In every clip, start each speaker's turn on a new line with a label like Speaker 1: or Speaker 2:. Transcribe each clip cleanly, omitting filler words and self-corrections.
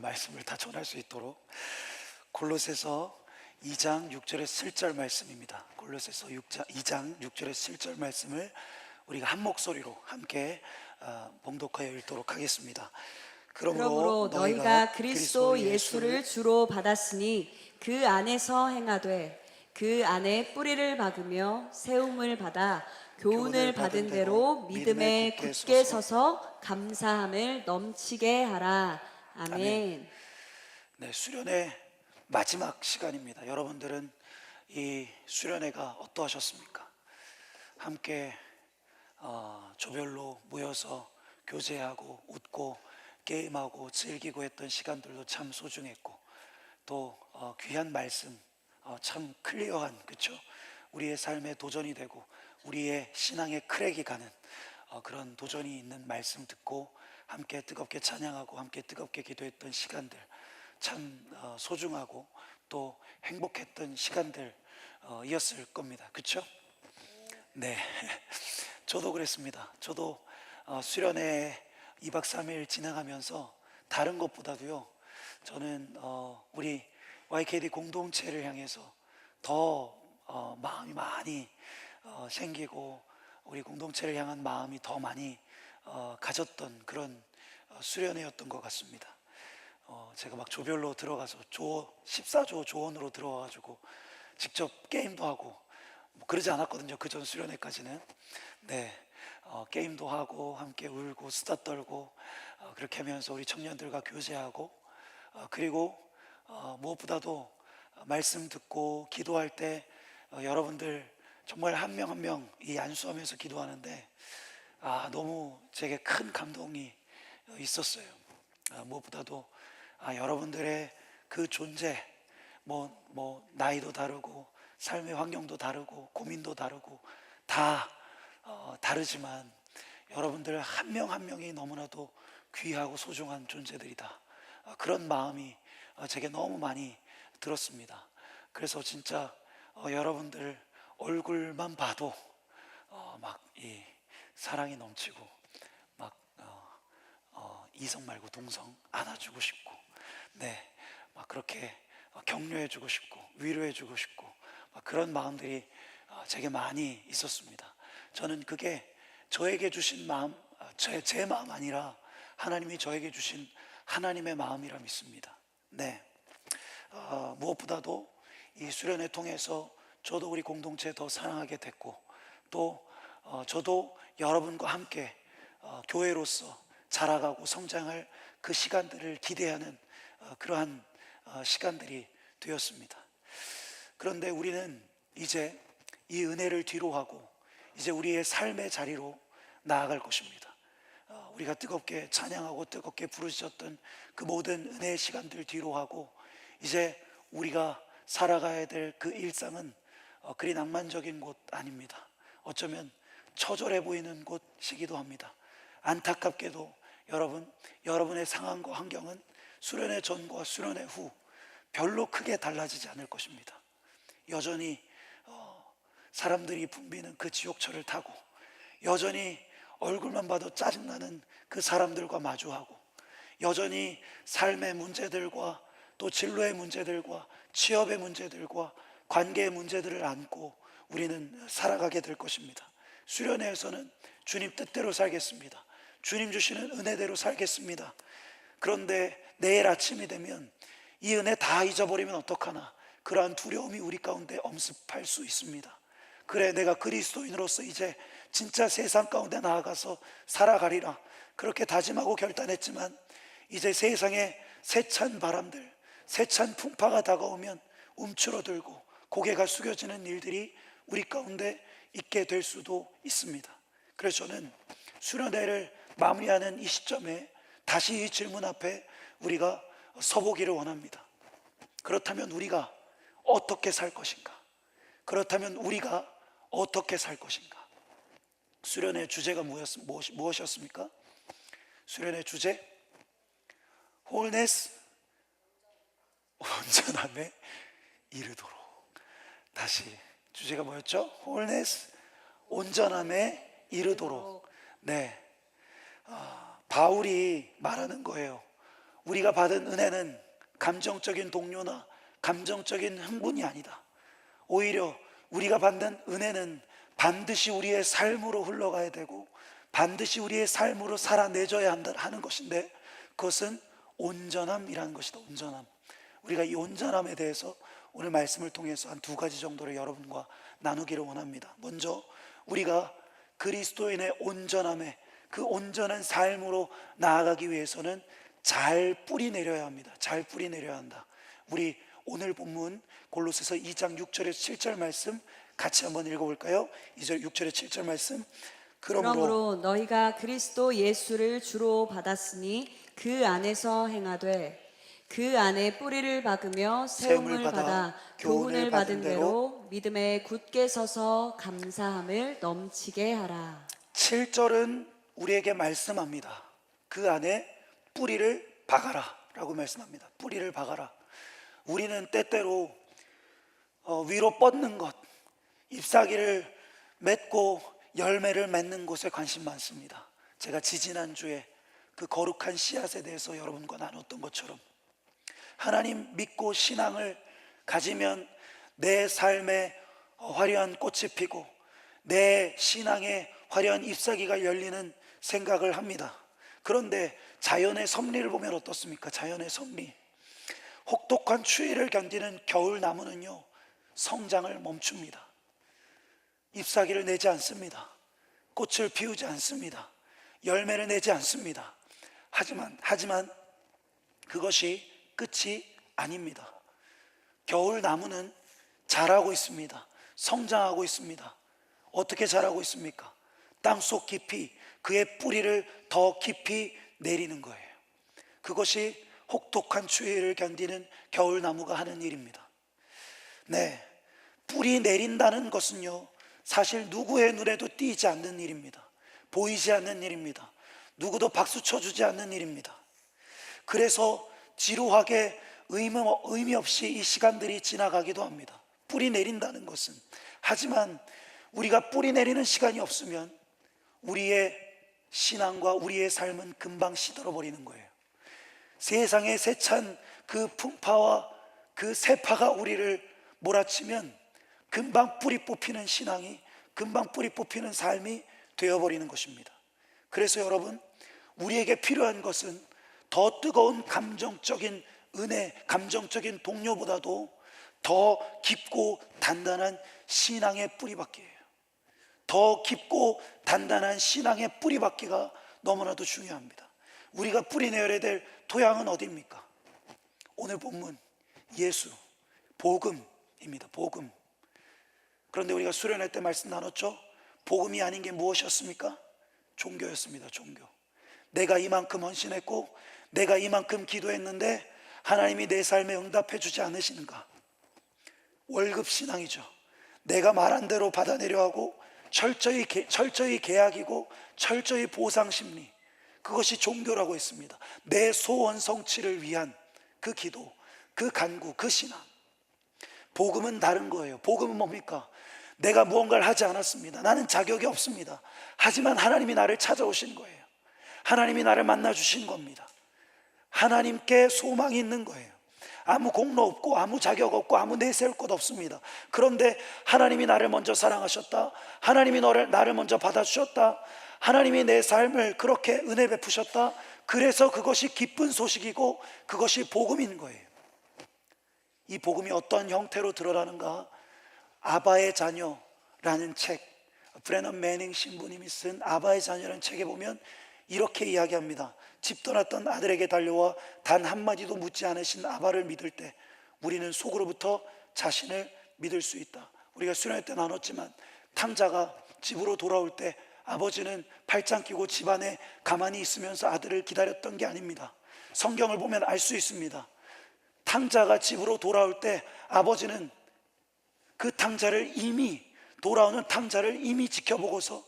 Speaker 1: 말씀을 다 전할 수 있도록 골로새서 2장 6절에서 7절 말씀입니다. 골로새서 2장 6절에서 7절 말씀을 우리가 한 목소리로 함께 봉독하여 읽도록 하겠습니다.
Speaker 2: 그러므로 너희가 그리스도 예수를 주로 받았으니 그 안에서 행하되 그 안에 뿌리를 박으며 세움을 받아 교훈을 받은 대로 믿음에 굳게 서서 감사함을 넘치게 하라. 아멘.
Speaker 1: 네, 수련회 마지막 시간입니다. 여러분들은 이 수련회가 어떠하셨습니까? 함께 조별로 모여서 교제하고 웃고 게임하고 즐기고 했던 시간들도 참 소중했고, 또 귀한 말씀, 참 클리어한, 그렇죠? 우리의 삶에 도전이 되고 우리의 신앙의 크랙이 가는 그런 도전이 있는 말씀 듣고 함께 뜨겁게 찬양하고 함께 뜨겁게 기도했던 시간들, 참 소중하고 또 행복했던 시간들이었을 겁니다. 그렇죠? 네, 저도 그랬습니다. 저도 수련회 2박 3일 진행하면서 다른 것보다도요, 저는 우리 YKD 공동체를 향해서 더 마음이 많이 생기고 우리 공동체를 향한 마음이 더 많이 가졌던 그런 수련회였던 것 같습니다. 제가 막 조별로 들어가서 14조 조원으로 들어와가지고 직접 게임도 하고 뭐 그러지 않았거든요. 그 전 수련회까지는. 네, 게임도 하고 함께 울고 수다 떨고 그렇게 하면서 우리 청년들과 교제하고, 그리고 무엇보다도 말씀 듣고 기도할 때 여러분들 정말 한 명 한 명 이 안수하면서 기도하는데 너무 제게 큰 감동이 있었어요. 무엇보다도 여러분들의 그 존재, 뭐 나이도 다르고 삶의 환경도 다르고 고민도 다르고 다 다르지만 여러분들 한 명 한 명이 너무나도 귀하고 소중한 존재들이다. 그런 마음이 제게 너무 많이 들었습니다. 그래서 진짜 여러분들 얼굴만 봐도 막 이 사랑이 넘치고 막 이성 말고 동성 안아주고 싶고, 네, 막 그렇게 격려해주고 싶고 위로해주고 싶고 막 그런 마음들이 제게 많이 있었습니다. 저는 그게 저에게 주신 마음, 제 마음 아니라 하나님이 저에게 주신 하나님의 마음이라 믿습니다. 네, 무엇보다도 이 수련회 통해서 저도 우리 공동체 더 사랑하게 됐고, 또 저도 여러분과 함께 교회로서 자라가고 성장할 그 시간들을 기대하는 그러한 시간들이 되었습니다. 그런데 우리는 이제 이 은혜를 뒤로하고 이제 우리의 삶의 자리로 나아갈 것입니다. 우리가 뜨겁게 찬양하고 뜨겁게 부르짖었던 그 모든 은혜의 시간들 뒤로하고 이제 우리가 살아가야 될 그 일상은 그리 낭만적인 곳 아닙니다. 어쩌면 처절해 보이는 곳이기도 합니다. 안타깝게도 여러분의 상황과 환경은 수련회 전과 수련회 후 별로 크게 달라지지 않을 것입니다. 여전히 사람들이 붐비는 그 지옥철을 타고, 여전히 얼굴만 봐도 짜증나는 그 사람들과 마주하고, 여전히 삶의 문제들과 또 진로의 문제들과 취업의 문제들과 관계의 문제들을 안고 우리는 살아가게 될 것입니다. 수련회에서는 주님 뜻대로 살겠습니다. 주님 주시는 은혜대로 살겠습니다. 그런데 내일 아침이 되면 이 은혜 다 잊어버리면 어떡하나, 그러한 두려움이 우리 가운데 엄습할 수 있습니다. 그래, 내가 그리스도인으로서 이제 진짜 세상 가운데 나아가서 살아가리라 그렇게 다짐하고 결단했지만, 이제 세상에 세찬 바람들, 세찬 풍파가 다가오면 움츠러들고 고개가 숙여지는 일들이 우리 가운데 있게 될 수도 있습니다. 그래서 저는 수련회를 마무리하는 이 시점에 다시 이 질문 앞에 우리가 서보기를 원합니다. 그렇다면 우리가 어떻게 살 것인가? 그렇다면 우리가 어떻게 살 것인가? 수련회 주제가 무엇이었습니까? 수련회 주제? 홀네스, 온전함에 이르도록. 다시 주제가 뭐였죠? 홀네스, 온전함에 이르도록. 네, 바울이 말하는 거예요. 우리가 받은 은혜는 감정적인 동료나 감정적인 흥분이 아니다. 오히려 우리가 받는 은혜는 반드시 우리의 삶으로 흘러가야 되고 반드시 우리의 삶으로 살아내줘야 하는 것인데, 그것은 온전함이라는 것이다. 온전함. 우리가 이 온전함에 대해서 오늘 말씀을 통해서 한 두 가지 정도를 여러분과 나누기를 원합니다. 먼저 우리가 그리스도인의 온전함에, 그 온전한 삶으로 나아가기 위해서는 잘 뿌리 내려야 합니다. 잘 뿌리 내려야 한다. 우리 오늘 본문 골로새서 2장 6절에서 7절 말씀 같이 한번 읽어볼까요? 2절 6절에 7절 말씀.
Speaker 2: 그러므로 너희가 그리스도 예수를 주로 받았으니 그 안에서 행하되 그 안에 뿌리를 박으며 세움을 받아 교훈을 받은 대로 믿음에 굳게 서서 감사함을 넘치게 하라.
Speaker 1: 7절은 우리에게 말씀합니다. 그 안에 뿌리를 박아라 라고 말씀합니다. 뿌리를 박아라. 우리는 때때로 위로 뻗는 것, 잎사귀를 맺고 열매를 맺는 곳에 관심 많습니다. 제가 지지난주에 그 거룩한 씨앗에 대해서 여러분과 나눴던 것처럼, 하나님 믿고 신앙을 가지면 내 삶에 화려한 꽃이 피고 내 신앙에 화려한 잎사귀가 열리는 생각을 합니다. 그런데 자연의 섭리를 보면 어떻습니까? 자연의 섭리. 혹독한 추위를 견디는 겨울 나무는요, 성장을 멈춥니다. 잎사귀를 내지 않습니다. 꽃을 피우지 않습니다. 열매를 내지 않습니다. 하지만 그것이 끝이 아닙니다. 겨울 나무는 자라고 있습니다. 성장하고 있습니다. 어떻게 자라고 있습니까? 땅속 깊이 그의 뿌리를 더 깊이 내리는 거예요. 그것이 혹독한 추위를 견디는 겨울 나무가 하는 일입니다. 네, 뿌리 내린다는 것은요, 사실 누구의 눈에도 띄지 않는 일입니다. 보이지 않는 일입니다. 누구도 박수 쳐주지 않는 일입니다. 그래서 지루하게 의미 없이 이 시간들이 지나가기도 합니다. 뿌리 내린다는 것은. 하지만 우리가 뿌리 내리는 시간이 없으면 우리의 신앙과 우리의 삶은 금방 시들어버리는 거예요. 세상에 세찬 그 풍파와 그 세파가 우리를 몰아치면 금방 뿌리 뽑히는 신앙이, 금방 뿌리 뽑히는 삶이 되어버리는 것입니다. 그래서 여러분, 우리에게 필요한 것은 더 뜨거운 감정적인 은혜, 감정적인 동료보다도 더 깊고 단단한 신앙의 뿌리박기예요. 더 깊고 단단한 신앙의 뿌리박기가 너무나도 중요합니다. 우리가 뿌리 내어야 될 토양은 어디입니까? 오늘 본문 예수, 복음입니다. 복음. 그런데 우리가 수련회 때 말씀 나눴죠? 복음이 아닌 게 무엇이었습니까? 종교였습니다. 종교. 내가 이만큼 헌신했고 내가 이만큼 기도했는데 하나님이 내 삶에 응답해 주지 않으시는가? 월급 신앙이죠. 내가 말한 대로 받아내려 하고 철저히 계약이고 철저히 보상 심리, 그것이 종교라고 했습니다. 내 소원 성취를 위한 그 기도, 그 간구, 그 신앙. 복음은 다른 거예요. 복음은 뭡니까? 내가 무언가를 하지 않았습니다. 나는 자격이 없습니다. 하지만 하나님이 나를 찾아오신 거예요. 하나님이 나를 만나주신 겁니다. 하나님께 소망이 있는 거예요. 아무 공로 없고 아무 자격 없고 아무 내세울 것 없습니다. 그런데 하나님이 나를 먼저 사랑하셨다. 하나님이 나를 먼저 받아주셨다. 하나님이 내 삶을 그렇게 은혜 베푸셨다. 그래서 그것이 기쁜 소식이고 그것이 복음인 거예요. 이 복음이 어떤 형태로 드러나는가? 아바의 자녀라는 책, 브래넌 매닝 신부님이 쓴 아바의 자녀라는 책에 보면 이렇게 이야기합니다. 집 떠났던 아들에게 달려와 단 한마디도 묻지 않으신 아바를 믿을 때 우리는 속으로부터 자신을 믿을 수 있다. 우리가 수련회 때 나눴지만 탕자가 집으로 돌아올 때 아버지는 팔짱 끼고 집안에 가만히 있으면서 아들을 기다렸던 게 아닙니다. 성경을 보면 알 수 있습니다. 탕자가 집으로 돌아올 때 아버지는 그 탕자를 돌아오는 탕자를 이미 지켜보고서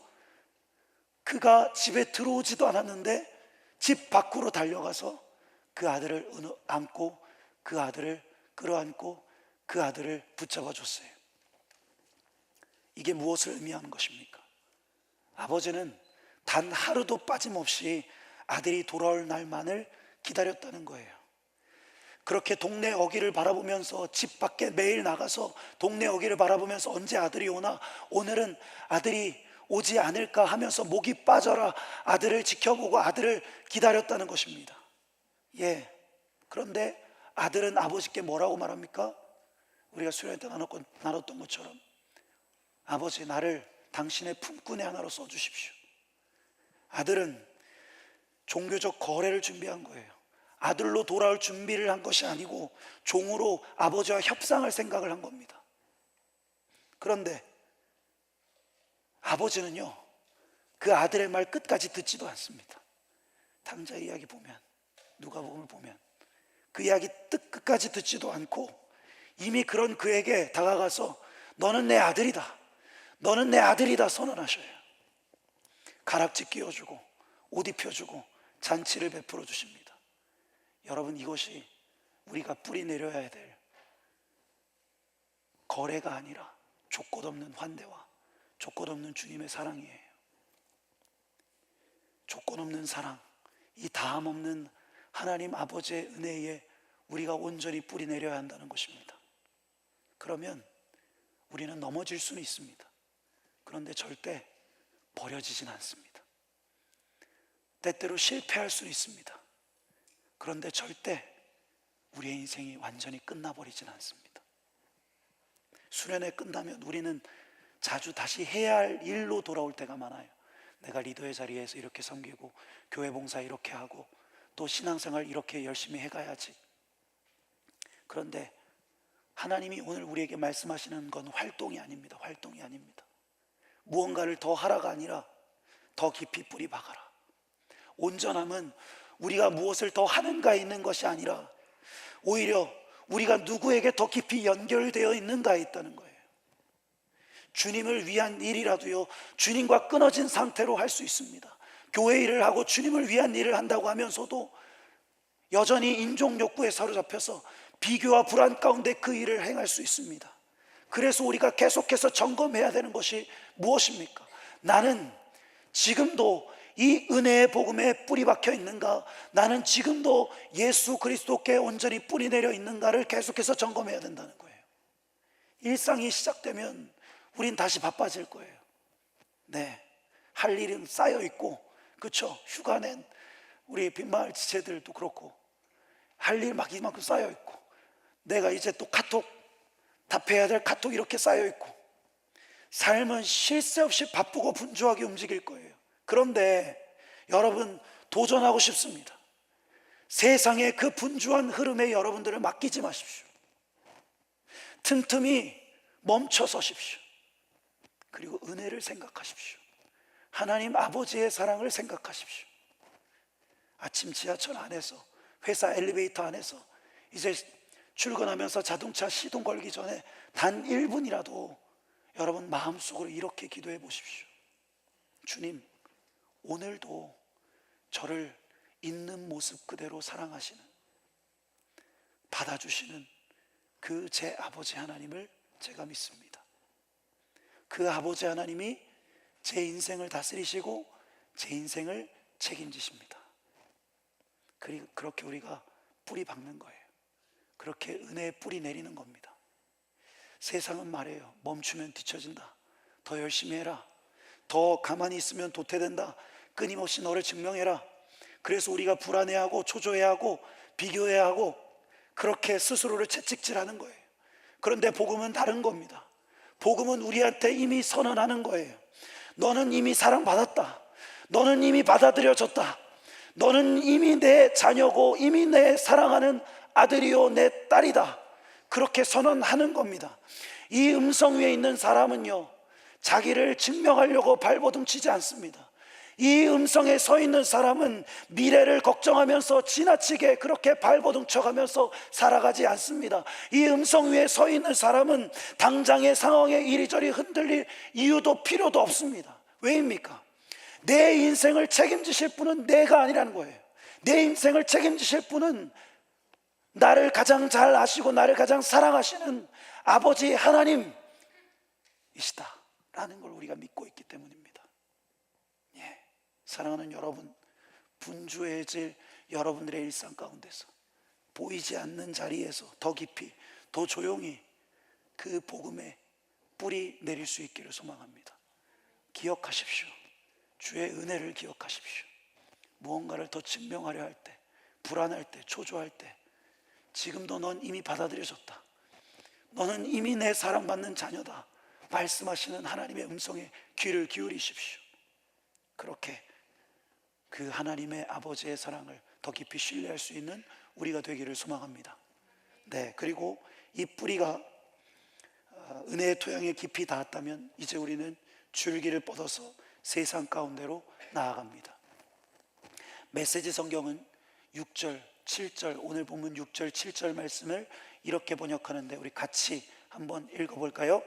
Speaker 1: 그가 집에 들어오지도 않았는데 집 밖으로 달려가서 그 아들을 안고 그 아들을 끌어안고 그 아들을 붙잡아 줬어요. 이게 무엇을 의미하는 것입니까? 아버지는 단 하루도 빠짐없이 아들이 돌아올 날만을 기다렸다는 거예요. 그렇게 동네 어귀를 바라보면서 집 밖에 매일 나가서 동네 어귀를 바라보면서 언제 아들이 오나, 오늘은 아들이 오지 않을까 하면서 목이 빠져라 아들을 지켜보고 아들을 기다렸다는 것입니다. 예. 그런데 아들은 아버지께 뭐라고 말합니까? 우리가 수련회 때 나눴던 것처럼, 아버지, 나를 당신의 품꾼의 하나로 써주십시오. 아들은 종교적 거래를 준비한 거예요. 아들로 돌아올 준비를 한 것이 아니고 종으로 아버지와 협상할 생각을 한 겁니다. 그런데 아버지는요, 그 아들의 말 끝까지 듣지도 않습니다. 당자 이야기 보면, 누가복음을 보면 그 이야기 끝까지 듣지도 않고 이미 그런 그에게 다가가서 너는 내 아들이다, 너는 내 아들이다 선언하셔요. 가락지 끼워주고 옷 입혀주고 잔치를 베풀어 주십니다. 여러분, 이것이 우리가 뿌리 내려야 될 거래가 아니라 조건 없는 환대와 조건 없는 주님의 사랑이에요. 조건 없는 사랑, 이 다함 없는 하나님 아버지의 은혜에 우리가 온전히 뿌리 내려야 한다는 것입니다. 그러면 우리는 넘어질 수는 있습니다. 그런데 절대 버려지진 않습니다. 때때로 실패할 수는 있습니다. 그런데 절대 우리의 인생이 완전히 끝나버리진 않습니다. 수련회 끝나면 우리는 자주 다시 해야 할 일로 돌아올 때가 많아요. 내가 리더의 자리에서 이렇게 섬기고 교회 봉사 이렇게 하고 또 신앙생활 이렇게 열심히 해가야지. 그런데 하나님이 오늘 우리에게 말씀하시는 건 활동이 아닙니다. 활동이 아닙니다. 무언가를 더 하라가 아니라 더 깊이 뿌리 박아라. 온전함은 우리가 무엇을 더 하는가에 있는 것이 아니라 오히려 우리가 누구에게 더 깊이 연결되어 있는가에 있다는 거예요. 주님을 위한 일이라도요, 주님과 끊어진 상태로 할 수 있습니다. 교회 일을 하고 주님을 위한 일을 한다고 하면서도 여전히 인종 욕구에 사로잡혀서 비교와 불안 가운데 그 일을 행할 수 있습니다. 그래서 우리가 계속해서 점검해야 되는 것이 무엇입니까? 나는 지금도 이 은혜의 복음에 뿌리 박혀 있는가? 나는 지금도 예수 그리스도께 온전히 뿌리 내려 있는가를 계속해서 점검해야 된다는 거예요. 일상이 시작되면 우린 다시 바빠질 거예요. 네, 할 일은 쌓여 있고, 그렇죠? 휴가 낸 우리 빈마을 지체들도 그렇고 할 일 막 이만큼 쌓여 있고, 내가 이제 또 카톡 답해야 될 카톡 이렇게 쌓여 있고, 삶은 쉴 새 없이 바쁘고 분주하게 움직일 거예요. 그런데 여러분, 도전하고 싶습니다. 세상의 그 분주한 흐름에 여러분들을 맡기지 마십시오. 틈틈이 멈춰 서십시오. 그리고 은혜를 생각하십시오. 하나님 아버지의 사랑을 생각하십시오. 아침 지하철 안에서, 회사 엘리베이터 안에서 이제 출근하면서 자동차 시동 걸기 전에 단 1분이라도 여러분 마음속으로 이렇게 기도해 보십시오. 주님, 오늘도 저를 있는 모습 그대로 사랑하시는, 받아주시는 그 제 아버지 하나님을 제가 믿습니다. 그 아버지 하나님이 제 인생을 다스리시고 제 인생을 책임지십니다. 그리고 그렇게 우리가 뿌리 박는 거예요. 그렇게 은혜의 뿌리 내리는 겁니다. 세상은 말해요. 멈추면 뒤처진다. 더 열심히 해라. 더 가만히 있으면 도태된다. 끊임없이 너를 증명해라. 그래서 우리가 불안해하고 초조해하고 비교해하고 그렇게 스스로를 채찍질하는 거예요. 그런데 복음은 다른 겁니다. 복음은 우리한테 이미 선언하는 거예요. 너는 이미 사랑받았다. 너는 이미 받아들여졌다. 너는 이미 내 자녀고 이미 내 사랑하는 아들이요 내 딸이다. 그렇게 선언하는 겁니다. 이 음성 위에 있는 사람은요, 자기를 증명하려고 발버둥치지 않습니다. 이 음성에 서 있는 사람은 미래를 걱정하면서 지나치게 그렇게 발버둥 쳐가면서 살아가지 않습니다. 이 음성 위에 서 있는 사람은 당장의 상황에 이리저리 흔들릴 이유도 필요도 없습니다. 왜입니까? 내 인생을 책임지실 분은 내가 아니라는 거예요. 내 인생을 책임지실 분은 나를 가장 잘 아시고 나를 가장 사랑하시는 아버지 하나님이시다 라는 걸 우리가 믿고 있기 때문입니다. 예, 사랑하는 여러분, 분주해질 여러분들의 일상 가운데서 보이지 않는 자리에서 더 깊이, 더 조용히 그 복음의 뿌리 내릴 수 있기를 소망합니다. 기억하십시오. 주의 은혜를 기억하십시오. 무언가를 더 증명하려 할 때, 불안할 때, 초조할 때, 지금도 넌 이미 받아들여졌다, 너는 이미 내 사랑받는 자녀다 말씀하시는 하나님의 음성에 귀를 기울이십시오. 그렇게 그 하나님의 아버지의 사랑을 더 깊이 신뢰할 수 있는 우리가 되기를 소망합니다. 네, 그리고 이 뿌리가 은혜의 토양에 깊이 닿았다면 이제 우리는 줄기를 뻗어서 세상 가운데로 나아갑니다. 메시지 성경은 6절, 7절, 오늘 본문 6절, 7절 말씀을 이렇게 번역하는데 우리 같이 한번 읽어볼까요?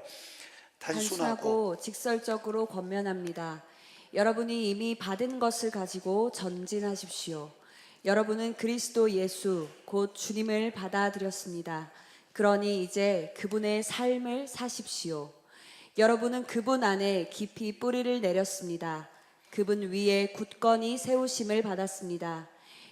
Speaker 2: 단순하고 직설적으로 권면합니다. 여러분이 이미 받은 것을 가지고 전진하십시오. 여러분은 그리스도 예수 곧 주님을 받아들였습니다. 그러니 이제 그분의 삶을 사십시오. 여러분은 그분 안에 깊이 뿌리를 내렸습니다. 그분 위에 굳건히 세우심을 받았습니다.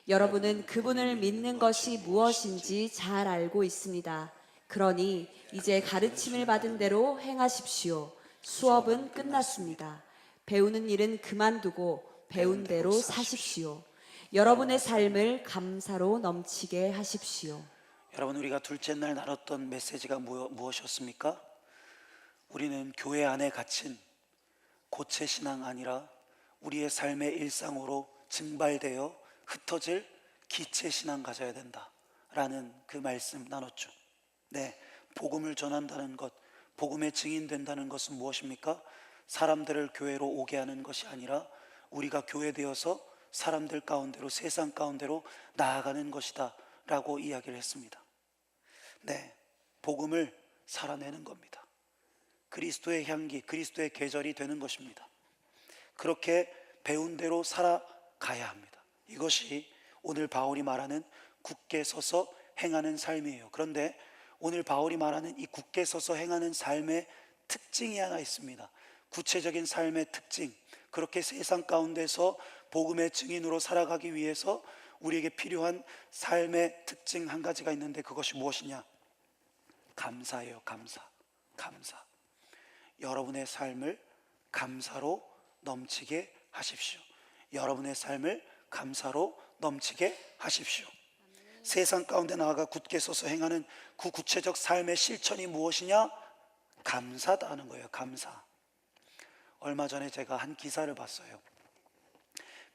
Speaker 2: 여러분은 그분을 믿는 것이 무엇인지 잘 알고 있습니다. 그러니 이제 가르침을 받은 대로 행하십시오. 수업은 끝났습니다. 배우는 일은 그만두고 배운 대로 사십시오. 여러분의 삶을 감사로 넘치게 하십시오.
Speaker 1: 여러분, 우리가 둘째 날 나눴던 메시지가 무엇이었습니까? 우리는 교회 안에 갇힌 고체 신앙 아니라 우리의 삶의 일상으로 증발되어 흩어질 기체 신앙 가져야 된다라는 그 말씀 나눴죠. 네, 복음을 전한다는 것, 복음의 증인된다는 것은 무엇입니까? 사람들을 교회로 오게 하는 것이 아니라 우리가 교회 되어서 사람들 가운데로, 세상 가운데로 나아가는 것이다 라고 이야기를 했습니다. 네, 복음을 살아내는 겁니다. 그리스도의 향기, 그리스도의 계절이 되는 것입니다. 그렇게 배운 대로 살아가야 합니다. 이것이 오늘 바울이 말하는 굳게 서서 행하는 삶이에요. 그런데 오늘 바울이 말하는 이 굳게 서서 행하는 삶의 특징이 하나 있습니다. 구체적인 삶의 특징, 그렇게 세상 가운데서 복음의 증인으로 살아가기 위해서 우리에게 필요한 삶의 특징 한 가지가 있는데 그것이 무엇이냐? 감사예요. 감사. 여러분의 삶을 감사로 넘치게 하십시오. 여러분의 삶을 감사로 넘치게 하십시오. 세상 가운데 나아가 굳게 서서 행하는 그 구체적 삶의 실천이 무엇이냐? 감사다 하는 거예요. 감사. 얼마 전에 제가 한 기사를 봤어요.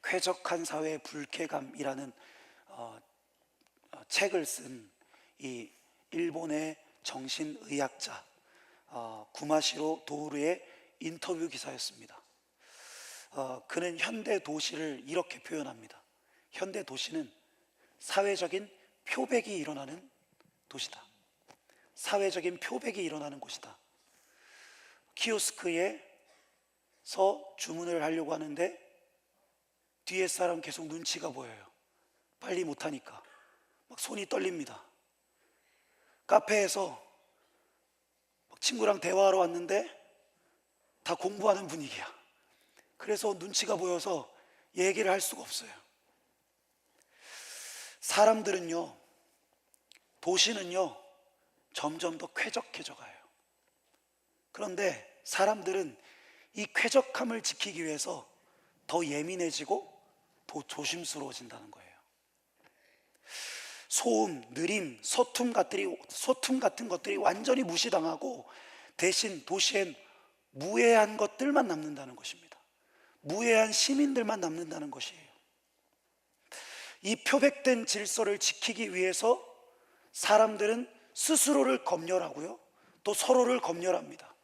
Speaker 1: 쾌적한 사회의 불쾌감이라는 책을 쓴 이 일본의 정신의학자 구마시로 도우루의 인터뷰 기사였습니다. 그는 현대 도시를 이렇게 표현합니다. 현대 도시는 사회적인 표백이 일어나는 도시다. 사회적인 표백이 일어나는 곳이다. 키오스크에서 주문을 하려고 하는데 뒤에 사람 계속 눈치가 보여요. 빨리 못하니까 막 손이 떨립니다. 카페에서 친구랑 대화하러 왔는데 다 공부하는 분위기야. 그래서 눈치가 보여서 얘기를 할 수가 없어요. 사람들은요, 도시는요 점점 더 쾌적해져 가요. 그런데 사람들은 이 쾌적함을 지키기 위해서 더 예민해지고 더 조심스러워진다는 거예요. 소음, 느림, 소툼 같은 것들이 완전히 무시당하고 대신 도시엔 무해한 것들만 남는다는 것입니다. 무해한 시민들만 남는다는 것이에요. 이 표백된 질서를 지키기 위해서 사람들은 스스로를 검열하고요, 또 서로를 검열합니다.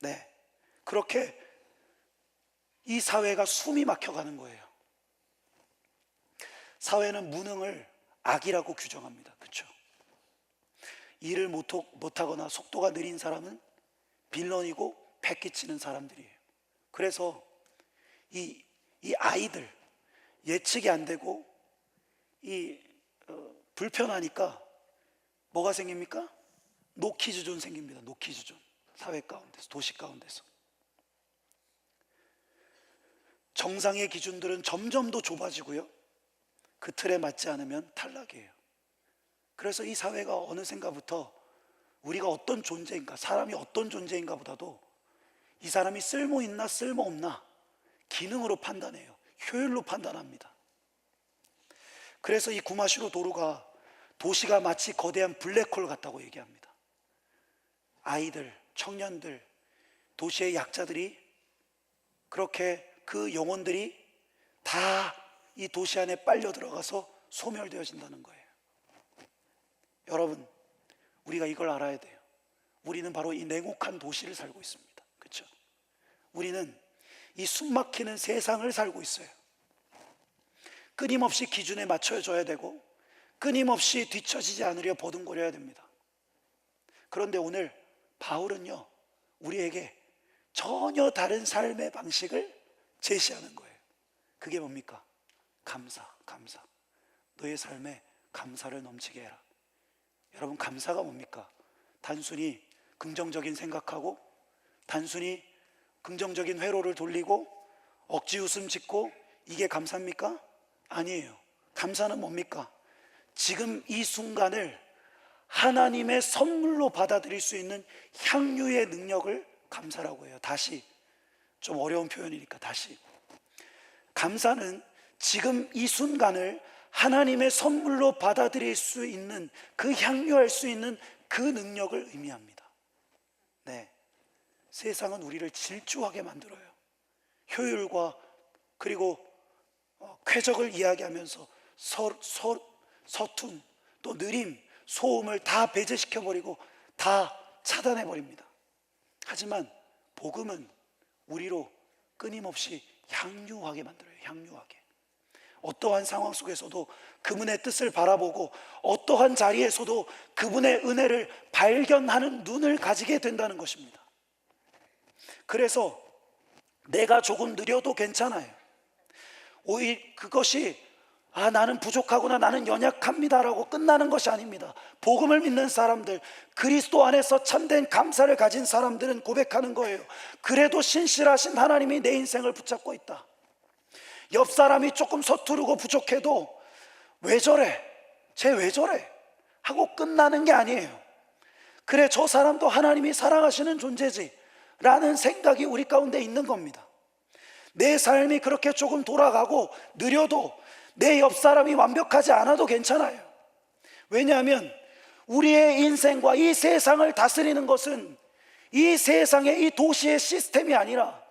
Speaker 1: 네, 그렇게 이 사회가 숨이 막혀가는 거예요. 사회는 무능을 악이라고 규정합니다. 그렇죠? 일을 못하거나 속도가 느린 사람은 빌런이고 패기치는 사람들이에요. 그래서 이 아이들 예측이 안 되고 불편하니까 뭐가 생깁니까? 노키즈존 생깁니다. 노키즈존. 사회 가운데서, 도시 가운데서 정상의 기준들은 점점 더 좁아지고요, 그 틀에 맞지 않으면 탈락이에요. 그래서 이 사회가 어느샌가부터 우리가 어떤 존재인가, 사람이 어떤 존재인가 보다도 이 사람이 쓸모 있나 쓸모 없나 기능으로 판단해요. 효율로 판단합니다. 그래서 이 구마시로 도루가 도시가 마치 거대한 블랙홀 같다고 얘기합니다. 아이들, 청년들, 도시의 약자들이 그렇게 그 영혼들이 다 이 도시 안에 빨려 들어가서 소멸되어진다는 거예요. 여러분, 우리가 이걸 알아야 돼요. 우리는 바로 이 냉혹한 도시를 살고 있습니다. 그렇죠? 우리는 이 숨막히는 세상을 살고 있어요. 끊임없이 기준에 맞춰줘야 되고 끊임없이 뒤처지지 않으려 버둥거려야 됩니다. 그런데 오늘 바울은요, 우리에게 전혀 다른 삶의 방식을 제시하는 거예요. 그게 뭡니까? 감사. 너의 삶에 감사를 넘치게 해라. 여러분, 감사가 뭡니까? 단순히 긍정적인 생각하고 단순히 긍정적인 회로를 돌리고 억지 웃음 짓고 이게 감사입니까? 아니에요. 감사는 뭡니까? 지금 이 순간을 하나님의 선물로 받아들일 수 있는 향유의 능력을 감사라고 해요. 다시, 좀 어려운 표현이니까 다시. 감사는 지금 이 순간을 하나님의 선물로 받아들일 수 있는, 그 향유할 수 있는 그 능력을 의미합니다. 네, 세상은 우리를 질주하게 만들어요. 효율과 그리고 쾌적을 이야기하면서 서툰 또 느림, 소음을 다 배제시켜버리고 다 차단해버립니다. 하지만 복음은 우리로 끊임없이 향유하게 만들어요. 향유하게. 어떠한 상황 속에서도 그분의 뜻을 바라보고 어떠한 자리에서도 그분의 은혜를 발견하는 눈을 가지게 된다는 것입니다. 그래서 내가 조금 느려도 괜찮아요. 오히려 그것이 나는 부족하구나, 나는 연약합니다라고 끝나는 것이 아닙니다. 복음을 믿는 사람들, 그리스도 안에서 참된 감사를 가진 사람들은 고백하는 거예요. 그래도 신실하신 하나님이 내 인생을 붙잡고 있다. 옆 사람이 조금 서투르고 부족해도 왜 저래? 쟤 왜 저래? 하고 끝나는 게 아니에요. 그래, 저 사람도 하나님이 사랑하시는 존재지 라는 생각이 우리 가운데 있는 겁니다. 내 삶이 그렇게 조금 돌아가고 느려도 내 옆 사람이 완벽하지 않아도 괜찮아요. 왜냐하면 우리의 인생과 이 세상을 다스리는 것은 이 세상의 이 도시의 시스템이 아니라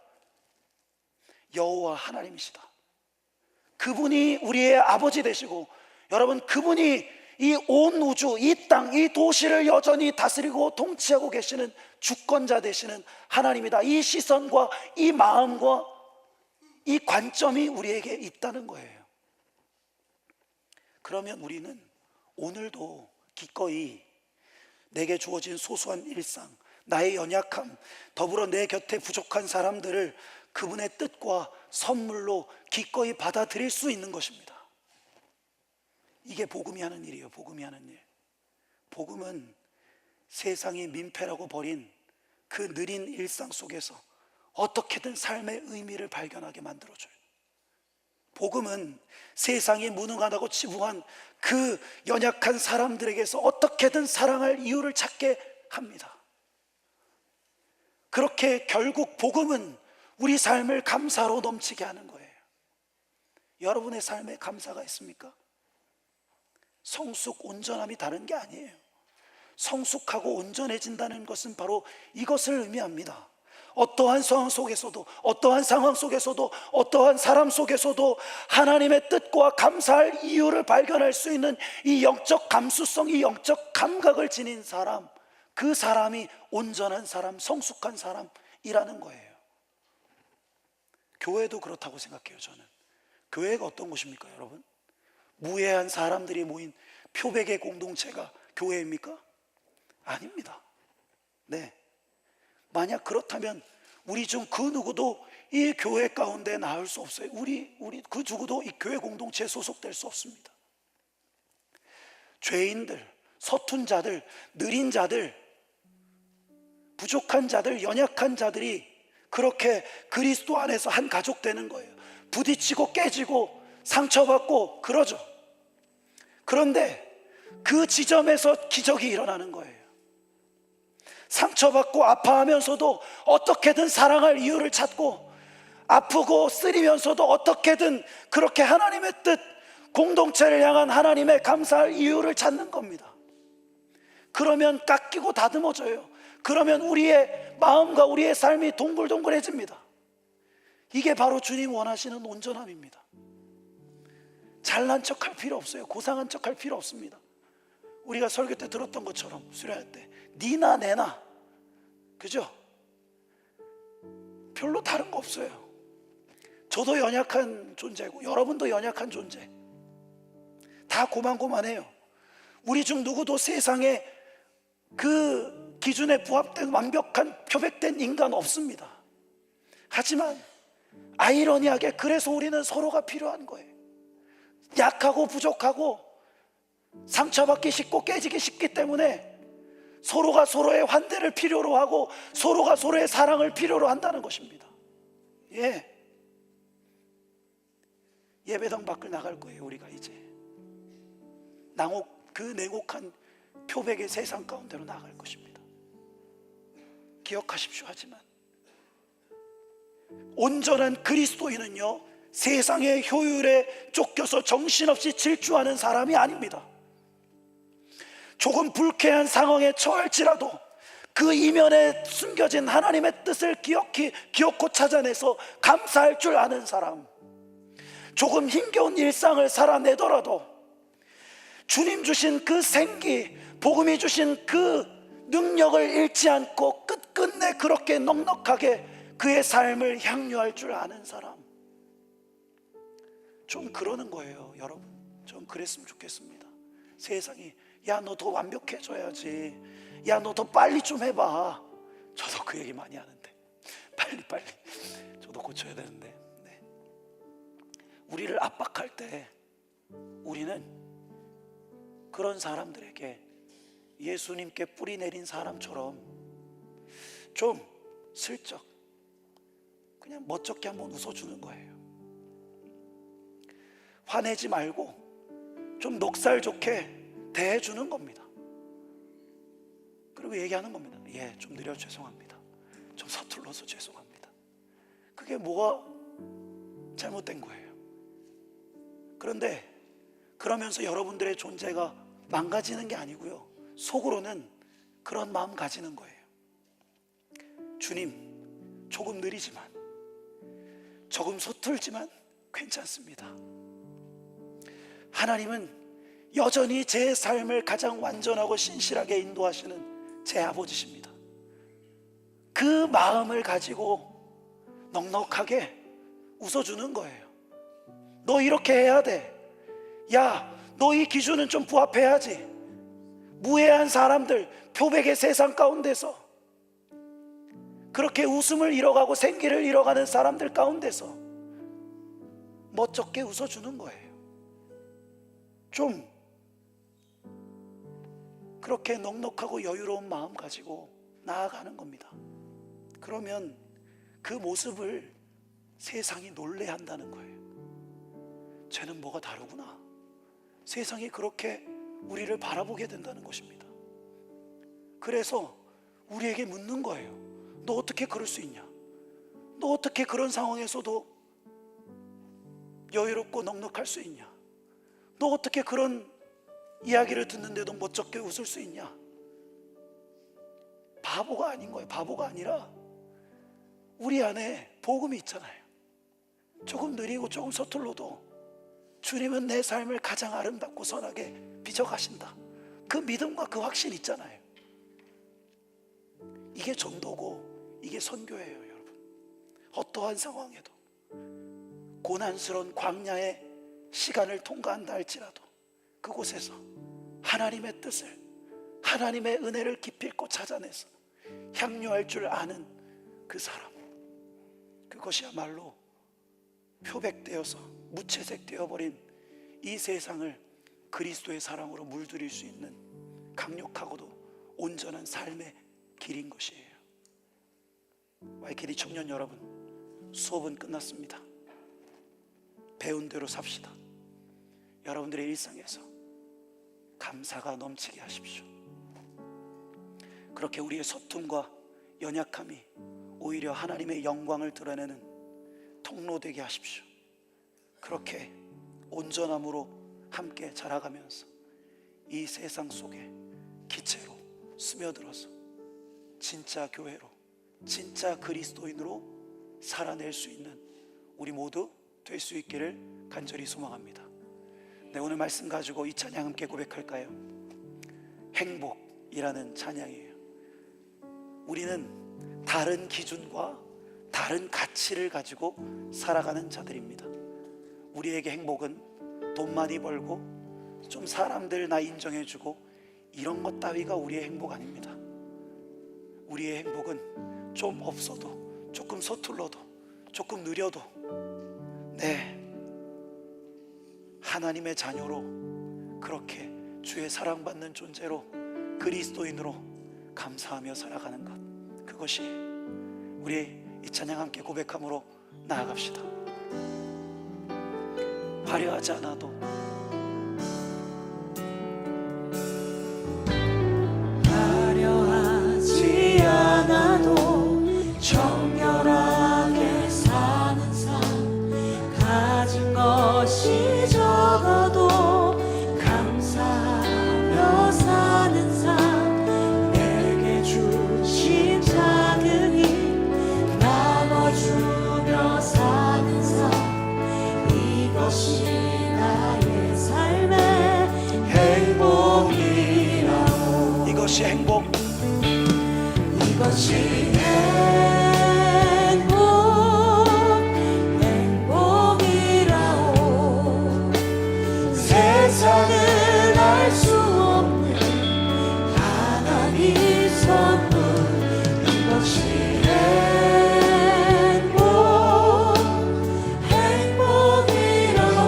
Speaker 1: 여호와 하나님이시다. 그분이 우리의 아버지 되시고, 여러분, 그분이 이 온 우주, 이 땅, 이 도시를 여전히 다스리고 통치하고 계시는 주권자 되시는 하나님이다. 이 시선과 이 마음과 이 관점이 우리에게 있다는 거예요. 그러면 우리는 오늘도 기꺼이 내게 주어진 소소한 일상, 나의 연약함, 더불어 내 곁에 부족한 사람들을 그분의 뜻과 선물로 기꺼이 받아들일 수 있는 것입니다. 이게 복음이 하는 일이에요. 복음이 하는 일. 복음은 세상이 민폐라고 버린 그 느린 일상 속에서 어떻게든 삶의 의미를 발견하게 만들어줘요. 복음은 세상이 무능하다고 치부한 그 연약한 사람들에게서 어떻게든 사랑할 이유를 찾게 합니다. 그렇게 결국 복음은 우리 삶을 감사로 넘치게 하는 거예요. 여러분의 삶에 감사가 있습니까? 성숙, 온전함이 다른 게 아니에요. 성숙하고 온전해진다는 것은 바로 이것을 의미합니다. 어떠한 상황 속에서도, 어떠한 상황 속에서도, 어떠한 사람 속에서도 하나님의 뜻과 감사할 이유를 발견할 수 있는 이 영적 감수성, 이 영적 감각을 지닌 사람, 그 사람이 온전한 사람, 성숙한 사람이라는 거예요. 교회도 그렇다고 생각해요. 저는 교회가 어떤 곳입니까, 여러분? 무해한 사람들이 모인 표백의 공동체가 교회입니까? 아닙니다. 네, 만약 그렇다면 우리 중 그 누구도 이 교회 가운데 나올 수 없어요. 우리 그 누구도 이 교회 공동체에 소속될 수 없습니다. 죄인들, 서툰 자들, 느린 자들, 부족한 자들, 연약한 자들이 그렇게 그리스도 안에서 한 가족 되는 거예요. 부딪히고 깨지고 상처받고 그러죠. 그런데 그 지점에서 기적이 일어나는 거예요. 상처받고 아파하면서도 어떻게든 사랑할 이유를 찾고, 아프고 쓰리면서도 어떻게든 그렇게 하나님의 뜻, 공동체를 향한 하나님의 감사할 이유를 찾는 겁니다. 그러면 깎이고 다듬어져요. 그러면 우리의 마음과 우리의 삶이 동글동글해집니다. 이게 바로 주님 원하시는 온전함입니다. 잘난 척할 필요 없어요. 고상한 척할 필요 없습니다. 우리가 설교 때 들었던 것처럼, 수련할 때 니나 내나, 그죠? 별로 다른 거 없어요. 저도 연약한 존재고 여러분도 연약한 존재, 다 고만고만해요. 우리 중 누구도 세상에 그 기준에 부합된 완벽한 표백된 인간 없습니다. 하지만 아이러니하게 그래서 우리는 서로가 필요한 거예요. 약하고 부족하고 상처받기 쉽고 깨지기 쉽기 때문에 서로가 서로의 환대를 필요로 하고 서로가 서로의 사랑을 필요로 한다는 것입니다. 예. 예배당 밖을 나갈 거예요. 우리가 이제 그 냉혹한 표백의 세상 가운데로 나갈 것입니다. 기억하십시오. 하지만 온전한 그리스도인은요, 세상의 효율에 쫓겨서 정신없이 질주하는 사람이 아닙니다. 조금 불쾌한 상황에 처할지라도 그 이면에 숨겨진 하나님의 뜻을 기어코 찾아내서 감사할 줄 아는 사람, 조금 힘겨운 일상을 살아내더라도 주님 주신 그 생기, 복음이 주신 그 능력을 잃지 않고 끝끝내 그렇게 넉넉하게 그의 삶을 향유할 줄 아는 사람, 좀 그러는 거예요. 여러분, 좀 그랬으면 좋겠습니다. 세상이 야 너 더 완벽해져야지, 야 너 더 빨리 좀 해봐. 저도 그 얘기 많이 하는데 빨리 저도 고쳐야 되는데, 네. 우리를 압박할 때 우리는 그런 사람들에게 예수님께 뿌리 내린 사람처럼 좀 슬쩍 그냥 멋쩍게 한번 웃어주는 거예요. 화내지 말고 좀 넉살 좋게 대해주는 겁니다. 그리고 얘기하는 겁니다. 예, 좀 느려 죄송합니다. 좀 서툴러서 죄송합니다. 그게 뭐가 잘못된 거예요? 그런데 그러면서 여러분들의 존재가 망가지는 게 아니고요, 속으로는 그런 마음 가지는 거예요. 주님, 조금 느리지만, 조금 서툴지만 괜찮습니다. 하나님은 여전히 제 삶을 가장 완전하고 신실하게 인도하시는 제 아버지십니다. 그 마음을 가지고 넉넉하게 웃어주는 거예요. 너 이렇게 해야 돼. 야, 너 이 기준은 좀 부합해야지. 무해한 사람들, 표백의 세상 가운데서 그렇게 웃음을 잃어가고 생기를 잃어가는 사람들 가운데서 멋쩍게 웃어주는 거예요. 좀 그렇게 넉넉하고 여유로운 마음 가지고 나아가는 겁니다. 그러면 그 모습을 세상이 놀래한다는 거예요. 쟤는 뭐가 다르구나. 세상이 그렇게 우리를 바라보게 된다는 것입니다. 그래서 우리에게 묻는 거예요. 너 어떻게 그럴 수 있냐? 너 어떻게 그런 상황에서도 여유롭고 넉넉할 수 있냐? 너 어떻게 그런 이야기를 듣는데도 멋쩍게 웃을 수 있냐? 바보가 아닌 거예요. 바보가 아니라 우리 안에 복음이 있잖아요. 조금 느리고 조금 서툴러도 주님은 내 삶을 가장 아름답고 선하게 빚어가신다. 그 믿음과 그 확신이 있잖아요. 이게 전도고 이게 선교예요, 여러분. 어떠한 상황에도 고난스러운 광야의 시간을 통과한다 할지라도 그곳에서 하나님의 뜻을, 하나님의 은혜를 깊이 있고 찾아내서 향유할 줄 아는 그 사람, 그것이야말로 표백되어서 무채색 되어버린 이 세상을 그리스도의 사랑으로 물들일 수 있는 강력하고도 온전한 삶의 길인 것이에요. YKD 청년 여러분, 수업은 끝났습니다. 배운 대로 삽시다. 여러분들의 일상에서 감사가 넘치게 하십시오. 그렇게 우리의 서툼과 연약함이 오히려 하나님의 영광을 드러내는 통로 되게 하십시오. 그렇게 온전함으로 함께 자라가면서 이 세상 속에 기체로 스며들어서 진짜 교회로, 진짜 그리스도인으로 살아낼 수 있는 우리 모두 될 수 있기를 간절히 소망합니다. 네, 오늘 말씀 가지고 이 찬양 함께 고백할까요? 행복이라는 찬양이에요. 우리는 다른 기준과 다른 가치를 가지고 살아가는 자들입니다. 우리에게 행복은 돈 많이 벌고 좀 사람들 나 인정해주고 이런 것 따위가 우리의 행복 아닙니다. 우리의 행복은 좀 없어도, 조금 서툴러도, 조금 느려도 하나님의 자녀로, 그렇게 주의 사랑받는 존재로, 그리스도인으로 감사하며 살아가는 것, 그것이 우리 이 찬양 함께 고백함으로 나아갑시다. 화려하지 않아도,
Speaker 2: 화려하지 않아도 정결하게 사는 삶, 가진 것이 적어도 감사하며 사는 삶, 내게 주신 작은 힘 나눠주며 사는 삶, 이것이 나의 삶의 행복이라오.
Speaker 1: 이것이 행복,
Speaker 2: 이것이 행복이라오. 세상은 알 수 없는 하나님 선물, 이것이 행복이라오.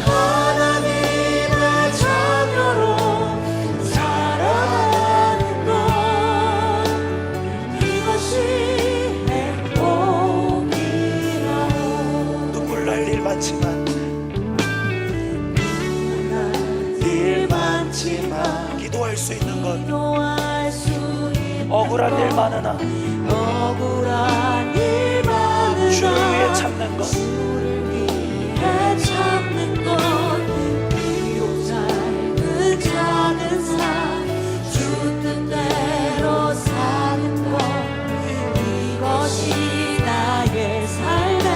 Speaker 2: 하나님의 자녀로 살아가는 것, 이것이 행복이라오.
Speaker 1: 눈물 날 일 많지만,
Speaker 2: 일 많지만
Speaker 1: 기도할 수 있는 것,
Speaker 2: 기도할 수 있는
Speaker 1: 억울한 일
Speaker 2: 것,
Speaker 1: 많으나
Speaker 2: 억울한 일 많으나
Speaker 1: 주를 위해 참는 것,
Speaker 2: 주를 위해 참는 것, 비록 짧은 작은 삶, 주 뜻대로 사는 것, 이것이 나의 삶의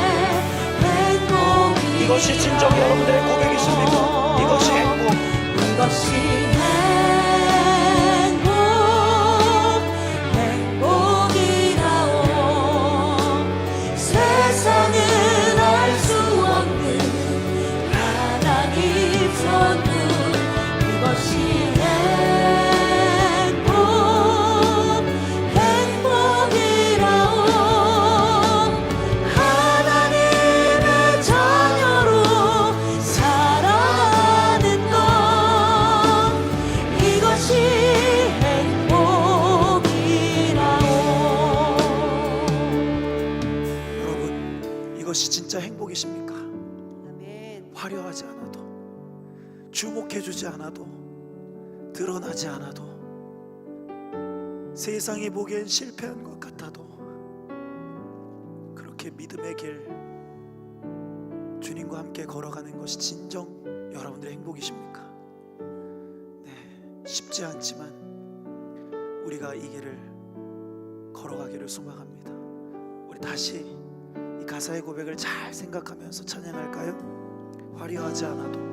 Speaker 2: 행복이.
Speaker 1: 이것이 진정 여러분들의 고백이십니까? 이것이 행복,
Speaker 2: 이것이 행복이라오. 세상은 알 수 없는 하나님 선물, 이것이 행복이라오. 하나님의 자녀로 살아가는 것, 이것이 행복이라오.
Speaker 1: 여러분, 이것이 진짜 행복이십니까?
Speaker 2: 아멘.
Speaker 1: 화려하지 않아도, 주목해주지 않아도, 드러나지 않아도, 세상이 보기엔 실패한 것 같아도, 그렇게 믿음의 길 주님과 함께 걸어가는 것이 진정 여러분들의 행복이십니까? 네, 쉽지 않지만 우리가 이 길을 걸어가기를 소망합니다. 우리 다시 이 가사의 고백을 잘 생각하면서 찬양할까요? 화려하지 않아도,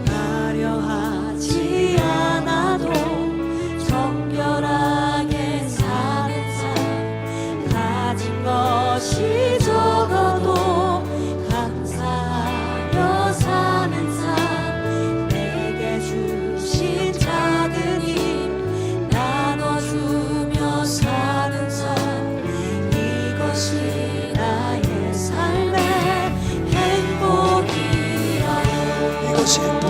Speaker 2: 화려하지 않아도 정결하게 사는 삶, 가진 것이 적어도 감사하며 사는 삶, 내게 주신 작은 힘 나눠주며 사는 삶, 이것이 나의 삶의 행복이라오.
Speaker 1: 이것이 행복,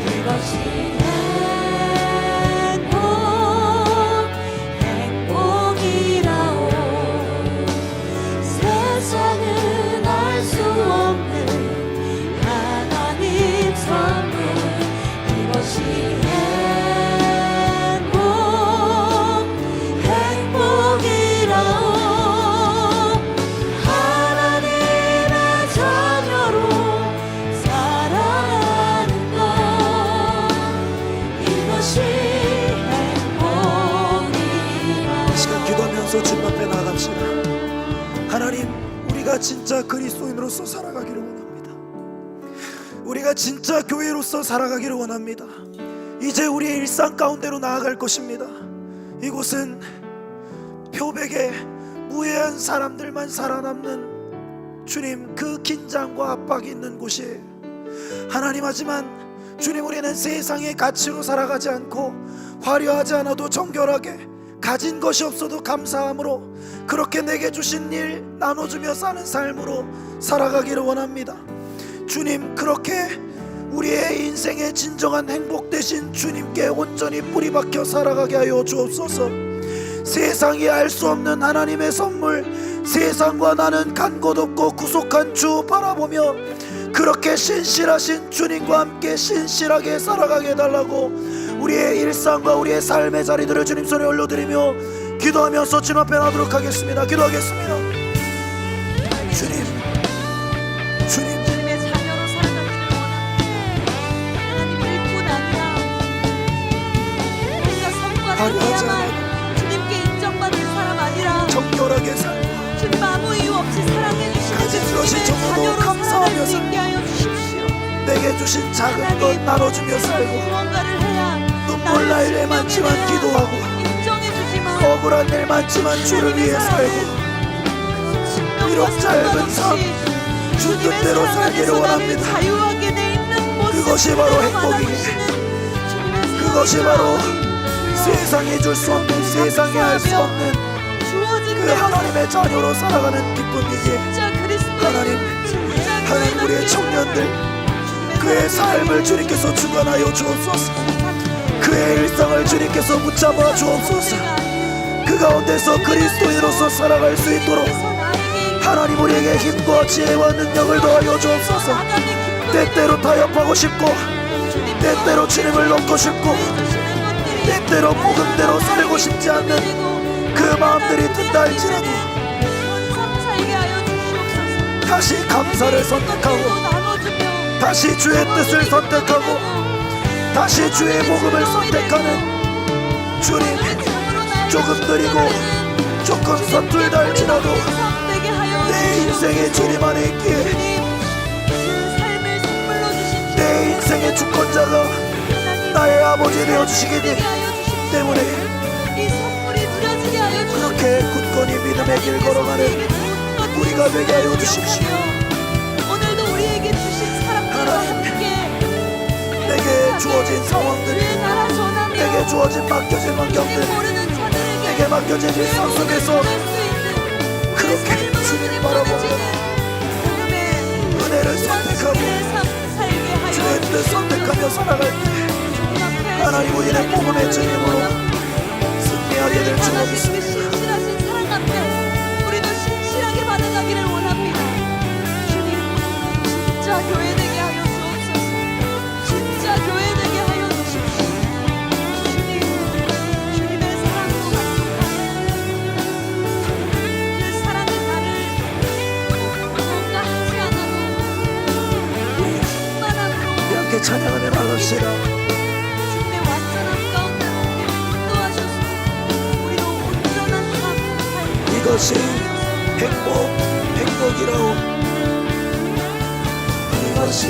Speaker 2: 이것이 행복이라오. 세상은 알 수 없는
Speaker 1: 진짜 그리스도인으로서 살아가기를 원합니다. 우리가 진짜 교회로서 살아가기를 원합니다. 이제 우리의 일상 가운데로 나아갈 것입니다. 이곳은 표백에 무해한 사람들만 살아남는 주님 그 긴장과 압박이 있는 곳이에요. 하나님, 하지만 주님, 우리는 세상의 가치로 살아가지 않고 화려하지 않아도 정결하게 가진 것이 없어도 감사함으로 그렇게 내게 주신 일 나눠주며 사는 삶으로 살아가기를 원합니다. 주님, 그렇게 우리의 인생의 진정한 행복 대신 주님께 온전히 뿌리박혀 살아가게 하여 주옵소서. 세상이 알 수 없는 하나님의 선물, 세상과 나는 간 곳 없고 구속한 주 바라보며 그렇게 신실하신 주님과 함께 신실하게 살아가게 해달라고 우리의 일상과 우리의 삶의 자리들을 주님 손에 올려드리며 기도하면서 주님 앞에 나도록 하겠습니다. 기도하겠습니다. 주님, 주님,
Speaker 2: 주님의 자녀로 살아가기를 원합니다. 하나님을 뿐 아니라 우리가 성과를 내야만 주님께 인정받는 사람 아니라
Speaker 1: 정결하게 살고
Speaker 2: 주님 아무 이유 없이 사랑해
Speaker 1: 가진
Speaker 2: 주시는
Speaker 1: 것이
Speaker 2: 주님의
Speaker 1: 적어도
Speaker 2: 자녀로 살아갈 수
Speaker 1: 감사하면서
Speaker 2: 있게 하여 주십시오.
Speaker 1: 내게 주신 작은 것 나눠주며 살고
Speaker 2: 무언가를 해야
Speaker 1: 눈물 날 일 많지만 기도하고
Speaker 2: 인정해 주지만
Speaker 1: 억울한 일 많지만 주를 위해 살고 비록 짧은 삶 주 뜻대로 살기를 원합니다.
Speaker 2: 자유하게 돼 있는 모습
Speaker 1: 그것이 바로 행복이기에 그것이 바로 세상이 줄 수 없는, 세상이 알 수 없는 그 하나님의 자녀로 살아가는 기쁨이기에 하나님, 우리의 청년들 그의 삶을 주님께서 주관하여 주옵소서. 그의 일상을 주님께서 붙잡아 주옵소서. 그 가운데서 그리스도인으로서 살아갈 수 있도록 하나님, 우리에게 힘과 지혜와 능력을 더하여 주옵소서. 때때로 타협하고 싶고 때때로 주님을 넘고 싶고 때때로 복음대로 살고 싶지 않는 그 마음들이 든다 할지라도 다시 감사를 선택하고 다시 주의 뜻을 선택하고 다시 주의 복음을 선택하는 주님, 조금 느리고 조금 서툴다 할지라도 내 인생에 주님 안에 있기에 내 인생의 주권자가 나의 아버지 되어주시기 때문에 그렇게 굳건히 믿음의 길 걸어가는 우리가 되게 하여 주십시오.
Speaker 2: 오늘도 우리에게 주신 사람들과 함께
Speaker 1: 내게 주어진 상황들, 내게 주어진 맡겨진 환경들, 내게 맡겨진 일상 속에서 그렇게 주님 바라보며 은혜를 선택하고 주의 뜻을 선택하며 살아갈 때 하나님, 우리는 복음의 주님으로 승리하게 될 줄 믿습니다.
Speaker 2: 신실하신 사랑 앞에 우리도 신실하게 받아가기를 원합니다. 주님, 진짜 교회 되게 하여 주옵소서. 진짜 교회 되게 하여 주십시오. 주님, 주님의 사랑으로 만족하는 그 사랑의 나를 뭔가 하지 않아도 충만함으로
Speaker 1: 함께 찬양하며 나갑시다.
Speaker 2: 주님의 완전한 가운데 인도하셔서 우리도 온전한 삶을 살고
Speaker 1: 이것이 행복이라오.
Speaker 2: 이것이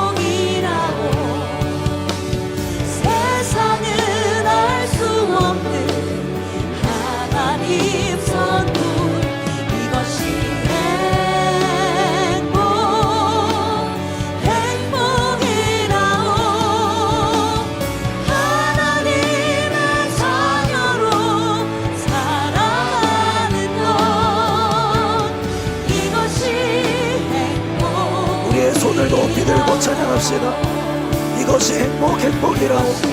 Speaker 2: 행복이라고 세상은 알 수 없는 하나님 선물. 이것이 행복이라고 하나님의 자녀로 살아가는 것. 이것이 행복.
Speaker 1: 우리의 손을 높이 들고 찬양합시다. 이것이 행복이라오.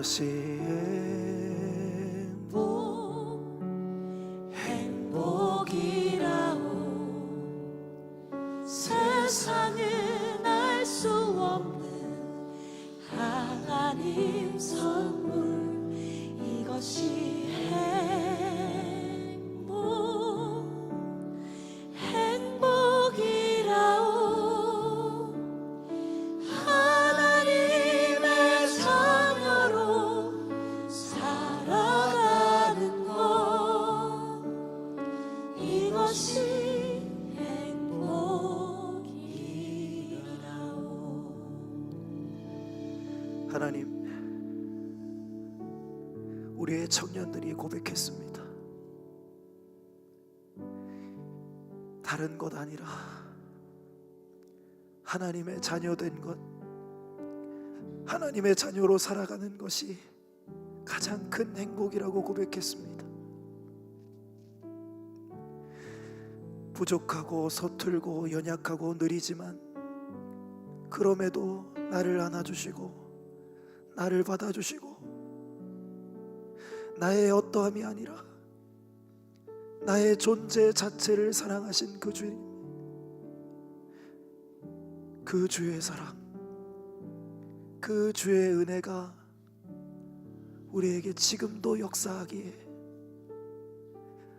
Speaker 1: 이것이
Speaker 2: 행복이라오. 세상은 알 수 없는 하나님 선물, 이것이 행복이라오. 하나님의 자녀로 살아가는 것, 이것이 행복이라오.
Speaker 1: 하나님, 우리의 청년들이 고백했습니다. 다른 것 아니라 하나님의 자녀된 것, 하나님의 자녀로 살아가는 것이 가장 큰 행복이라고 고백했습니다. 부족하고 서툴고 연약하고 느리지만 그럼에도 나를 안아주시고 나를 받아주시고 나의 어떠함이 아니라 나의 존재 자체를 사랑하신 그 주님, 그 주의 사랑, 그 주의 은혜가 우리에게 지금도 역사하기에,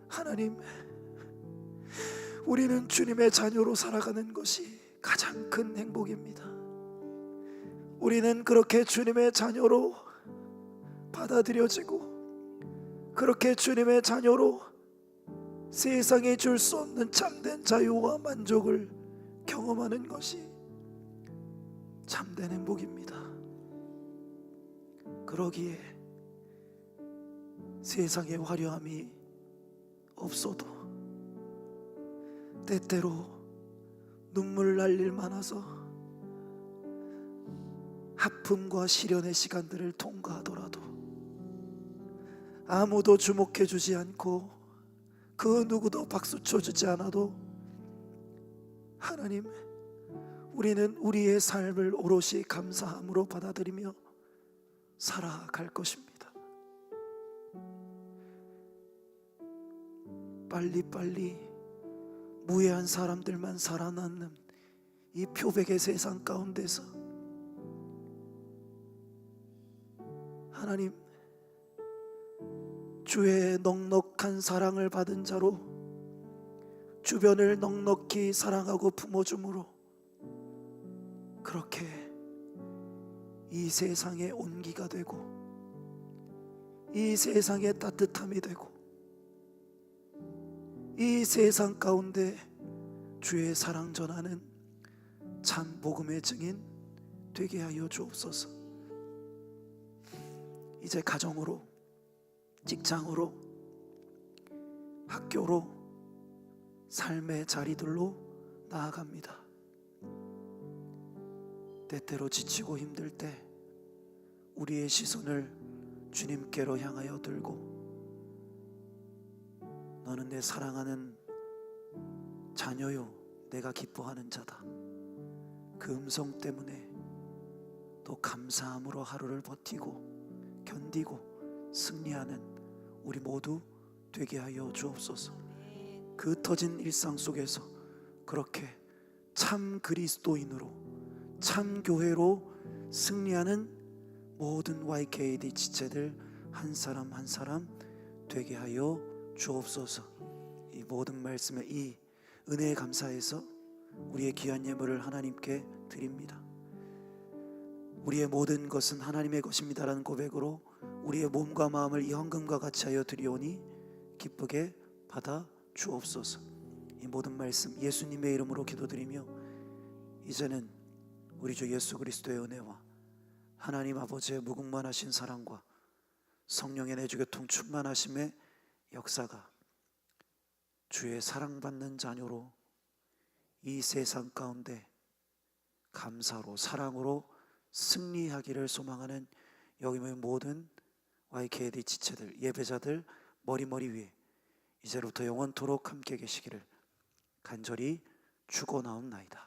Speaker 1: 하나님, 우리는 주님의 자녀로 살아가는 것이 가장 큰 행복입니다. 우리는 그렇게 주님의 자녀로 받아들여지고 그렇게 주님의 자녀로 세상에 줄 수 없는 참된 자유와 만족을 경험하는 것이 참된 행복입니다. 그러기에 세상의 화려함이 없어도 때때로 눈물 날 일 많아서 아픔과 시련의 시간들을 통과하더라도 아무도 주목해 주지 않고 그 누구도 박수 쳐주지 않아도 하나님, 우리는 우리의 삶을 오롯이 감사함으로 받아들이며 살아갈 것입니다. 빨리빨리 무해한 사람들만 살아남는 이 표백의 세상 가운데서 하나님, 주의 넉넉한 사랑을 받은 자로 주변을 넉넉히 사랑하고 품어줌으로 그렇게 이 세상의 온기가 되고 이 세상의 따뜻함이 되고 이 세상 가운데 주의 사랑 전하는 참 복음의 증인 되게 하여 주옵소서. 이제 가정으로, 직장으로, 학교로, 삶의 자리들로 나아갑니다. 때때로 지치고 힘들 때 우리의 시선을 주님께로 향하여 들고, 너는 내 사랑하는 자녀요, 내가 기뻐하는 자다, 그 음성 때문에 또 감사함으로 하루를 버티고 견디고 승리하는 우리 모두 되게 하여 주옵소서. 그 터진 일상 속에서 그렇게 참 그리스도인으로, 참 교회로 승리하는 모든 YKD 지체들 한 사람 한 사람 되게 하여 주옵소서. 이 모든 말씀에 이 은혜에 감사해서 우리의 귀한 예물을 하나님께 드립니다. 우리의 모든 것은 하나님의 것입니다라는 고백으로 우리의 몸과 마음을 이 헌금과 같이 하여 드리오니 기쁘게 받아 주옵소서. 이 모든 말씀 예수님의 이름으로 기도드리며 이제는 우리 주 예수 그리스도의 은혜와 하나님 아버지의 무궁만하신 사랑과 성령의 내주교통 충만하심의 역사가 주의 사랑받는 자녀로 이 세상 가운데 감사로 사랑으로 승리하기를 소망하는 여기 모인 모든 YKD 지체들, 예배자들 머리 위에 이제부터 영원토록 함께 계시기를 간절히 축원하옵나이다.